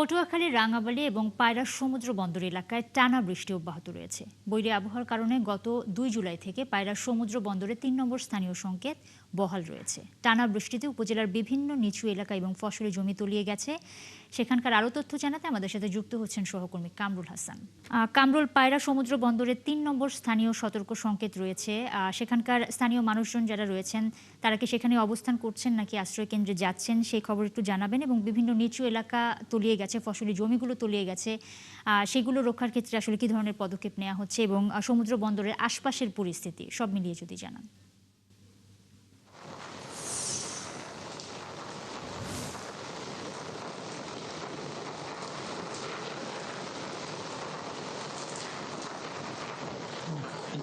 পটুয়াখালীর রাঙাবালী এবং পায়রা সমুদ্র বন্দর এলাকায় টানা বৃষ্টি অব্যাহত রয়েছে। বৈরী আবহাওয়ার কারণে গত ২ জুলাই থেকে পায়রা সমুদ্র বন্দরে ৩ নম্বর স্থানীয় সংকেত বহাল রয়েছে। টানা বৃষ্টিতে উপজেলার বিভিন্ন নিচু এলাকা এবং ফসলি জমি তলিয়ে গেছে। সেখানকার আরও তথ্য জানাতে আমাদের সাথে যুক্ত হচ্ছেন সহকর্মী কামরুল হাসান। কামরুল, পায়রা সমুদ্র বন্দরে ৩ নম্বর স্থানীয় সতর্ক সংকেত রয়েছে। সেখানকার স্থানীয় মানুষজন যারা রয়েছেন তারা কি সেখানে অবস্থান করছেন নাকি আশ্রয় কেন্দ্রে যাচ্ছেন, সেই খবর একটু জানাবেন। এবং বিভিন্ন নিচু এলাকা তলিয়ে গেছে, ফসলি জমিগুলো তলিয়ে গেছে, সেগুলো রক্ষার ক্ষেত্রে আসলে কি ধরনের পদক্ষেপ নেওয়া হচ্ছে এবং সমুদ্র বন্দরের আশপাশের পরিস্থিতি সব মিলিয়ে যদি জানান।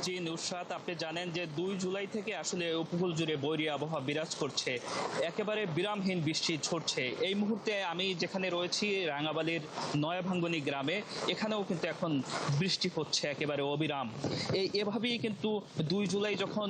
জি নুসরাত, আপনি জানেন যে ২ জুলাই থেকে আসলে উপকূল জুড়ে বৈরী আবহাওয়া বিরাজ করছে, একেবারে বিরামহীন বৃষ্টি ঝরছে। এই মুহূর্তে আমি যেখানে রয়েছি রাঙাবালীর নয়াভাঙ্গনী গ্রামে, এখানেও কিন্তু এখন বৃষ্টি হচ্ছে একেবারে অবিরাম। এভাবেই কিন্তু ২ জুলাই যখন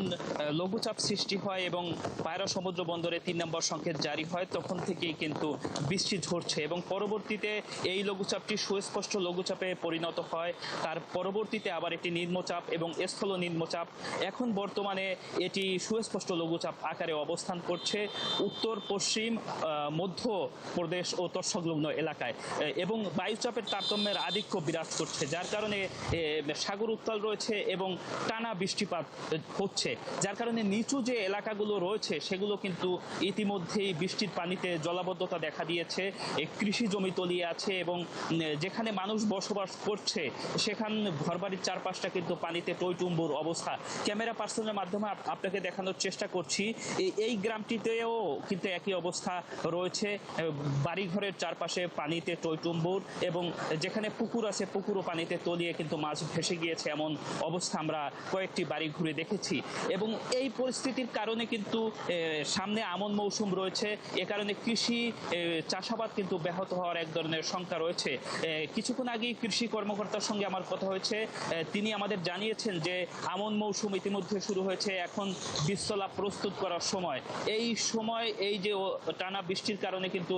লঘুচাপ সৃষ্টি হয় এবং পায়রা সমুদ্র বন্দরে ৩ নম্বর সংকেত জারি হয়, তখন থেকেই কিন্তু বৃষ্টি ঝরছে এবং পরবর্তীতে এই লঘুচাপটি সুস্পষ্ট লঘুচাপে পরিণত হয়। তার পরবর্তীতে আবার একটি নিম্নচাপ এবং স্থল নিম্নচাপ, এখন বর্তমানে এটি সুস্পষ্ট লঘুচাপ আকারে অবস্থান করছে উত্তর পশ্চিম মধ্য প্রদেশ ও তৎসংলগ্ন এলাকায়, এবং বায়ুচাপের তারতম্যের আধিক্য বিরাজ করছে, যার কারণে সাগর উত্তাল রয়েছে এবং টানা বৃষ্টিপাত হচ্ছে, যার কারণে নিচু যে এলাকাগুলো রয়েছে সেগুলো কিন্তু ইতিমধ্যেই বৃষ্টির পানিতে জলাবদ্ধতা দেখা দিয়েছে। কৃষি জমি তলিয়ে আছে এবং যেখানে মানুষ বসবাস করছে সেখান ঘরবাড়ির চারপাশটা কিন্তু পানিতে টইটুম্বুর অবস্থা। ক্যামেরা পার্সনের মাধ্যমে আপনাকে দেখানোর চেষ্টা করছি, এই গ্রামটিতেও কিন্তু একই অবস্থা রয়েছে। বাড়িঘরের চারপাশে পানিতে টইটুম্বুর এবং যেখানে পুকুর আছে পুকুরও পানিতে তলিয়ে কিন্তু মাছ ভেসে গিয়েছে, এমন অবস্থা আমরা কয়েকটি বাড়ি ঘুরে দেখেছি। এবং এই পরিস্থিতির কারণে কিন্তু সামনে আমন মৌসুম রয়েছে, এ কারণে কৃষি চাষাবাদ কিন্তু ব্যাহত হওয়ার এক ধরনের শঙ্কা রয়েছে। কিছুক্ষণ আগেই কৃষি কর্মকর্তার সঙ্গে আমার কথা হয়েছে, তিনি আমাদের জানিয়েছেন যে আমন মৌসুম ইতিমধ্যে শুরু হয়েছে, এখন বীজতলা প্রস্তুত করার সময়। এই সময় এই যে টানা বৃষ্টির কারণে কিন্তু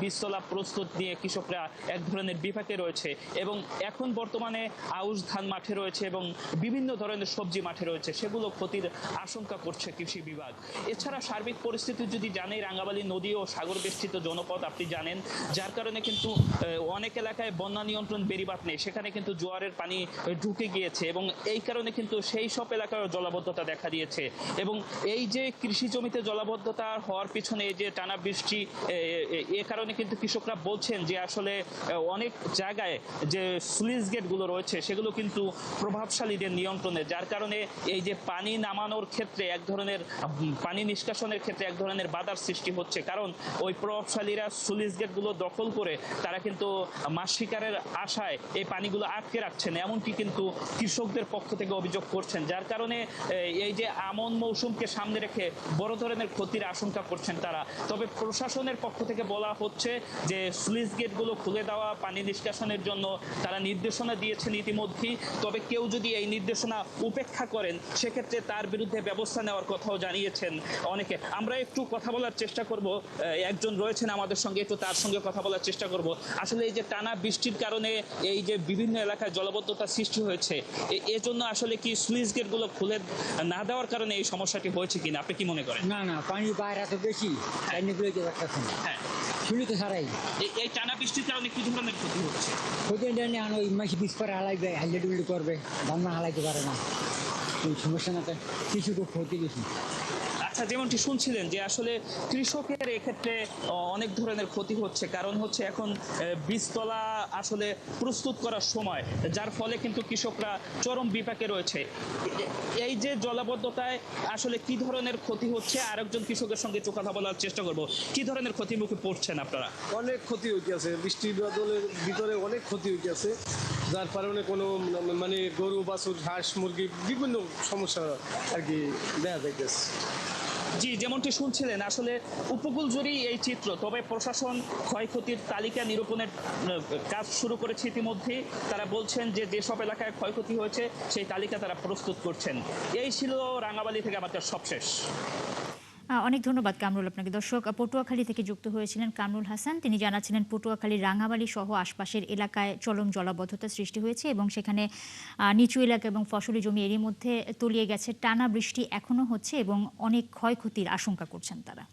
বীজতলা প্রস্তুত নিয়ে কৃষকরা এক ধরনের বিপাকে রয়েছে এবং এখন বর্তমানে আউশ ধান মাঠে রয়েছে এবং বিভিন্ন ধরনের সবজি মাঠে রয়েছে, সেগুলো ক্ষতির আশঙ্কা করছে কৃষি বিভাগ। এছাড়া সার্বিক পরিস্থিতি যদি জানেন, রাঙ্গাবালী নদী ও সাগর বেষ্টিত জনপদ আপনি জানেন, যার কারণে কিন্তু অনেক এলাকায় বন্যা নিয়ন্ত্রণ বেড়িবাঁধ নেই, সেখানে কিন্তু জোয়ারের পানি ঢুকে গিয়েছে এবং এই কারণে কিন্তু সেই সব এলাকায় জলাবদ্ধতা দেখা দিয়েছে। এবং এই যে কৃষি জমিতে জলাবদ্ধতা হওয়ার পিছনে এই যে টানা বৃষ্টি, এ কারণে কিন্তু কৃষকরা বলছেন যে আসলে অনেক জায়গায় যে স্লুইস গেটগুলো রয়েছে সেগুলো কিন্তু প্রভাবশালীদের নিয়ন্ত্রণে, যার কারণে এই যে পানি নামানোর ক্ষেত্রে এক ধরনের পানি নিষ্কাশনের ক্ষেত্রে এক ধরনের বাধার সৃষ্টি হচ্ছে, কারণ ওই প্রভাবশালীরা স্লুইস গেটগুলো দখল করে তারা কিন্তু মাছ শিকারের আশায় এই পানিগুলো আটকে রাখছেন, এমনকি কিন্তু কৃষকদের পক্ষ থেকে অভিযোগ করছেন, যার কারণে এই যে আমন মৌসুমকে সামনে রেখে বড় ধরনের ক্ষতির আশঙ্কা করছেন তারা। তবে প্রশাসনের পক্ষ থেকে বলা হচ্ছে যে স্লুইস গেটগুলো খুলে দেওয়া, পানি নিষ্কাশনের জন্য তারা নির্দেশনা দিয়েছেন ইতিমধ্যেই, তবে কেউ যদি এই নির্দেশনা উপেক্ষা করেন সেক্ষেত্রে তার বিরুদ্ধে ব্যবস্থা নেওয়ার কথাও জানিয়েছেন অনেকে। আমরা একটু কথা বলার চেষ্টা করব, একজন রয়েছেন আমাদের সঙ্গে, একটু তার সঙ্গে কথা বলার চেষ্টা করব। আসলে এই যে টানা বৃষ্টির কারণে এই যে বিভিন্ন এলাকায় জলাবদ্ধতা সৃষ্টি হয়েছে, এজন্য আসলে কি স্লুইস গেটগুলো খুলে না দেওয়ার কারণে এই সমস্যাটি হয়েছে কিনা আপনি কি মনে করেন? না না, পানি বাইরে এত বেশি, পানিগুলো যে রাখতেছেন হ্যাঁ, শুলিতে ছাড়াই এই টানা বৃষ্টির কারণে কি ধরনের ক্ষতি হচ্ছে? ক্ষতি আনো ওই মাসে বিষ করে হালাইবে, হাইলে ডুবলি করবে, ধান্না হালাইতে পারে না, ওই সমস্যা না, কিছু তো ক্ষতি বেশি। আচ্ছা, যেমনটি শুনছিলেন যে আসলে কৃষকের এক্ষেত্রে অনেক ধরনের ক্ষতি হচ্ছে, কারণ হচ্ছে এখন বীজতলা আসলে প্রস্তুত করার সময়, যার ফলে কিন্তু কৃষকরা চরম বিপাকে রয়েছে। এই যে জলাবদ্ধতায় আসলে কি ধরনের ক্ষতি হচ্ছে, আরেকজন কৃষকের সঙ্গে একটু কথা বলার চেষ্টা করব। কি ধরনের ক্ষতির মুখে পড়ছেন আপনারা? অনেক ক্ষতি হইতেছে, বৃষ্টির বাদলের ভিতরে অনেক ক্ষতি হইতেছে, যার কারণে কোনো মানে গরু বাছুর হাঁস মুরগি বিভিন্ন সমস্যা আর কি দেখা যাইতেছে। জি, যেমনটি শুনছিলেন আসলে উপকূল জুড়েই এই চিত্র, তবে প্রশাসন ক্ষয়ক্ষতির তালিকা নিরূপণের কাজ শুরু করেছে ইতিমধ্যেই। তারা বলছেন যে যেসব এলাকায় ক্ষয়ক্ষতি হয়েছে সেই তালিকা তারা প্রস্তুত করছেন। এই ছিল রাঙাবালী থেকে আমাদের সবশেষ। অনেক ধন্যবাদ কামরুল আপনাকে। দর্শক, পটুয়াখালী থেকে যুক্ত হয়েছিলেন কামরুল হাসান। তিনি জানাচ্ছিলেন পটুয়াখালীর রাঙাবালি সহ আশপাশের এলাকায় চরম জলাবদ্ধতা সৃষ্টি হয়েছে এবং সেখানে নিচু এলাকা এবং ফসলি জমি এরই মধ্যে তলিয়ে গেছে। টানা বৃষ্টি এখনো হচ্ছে এবং অনেক ক্ষয়ক্ষতির আশঙ্কা করছেন তারা।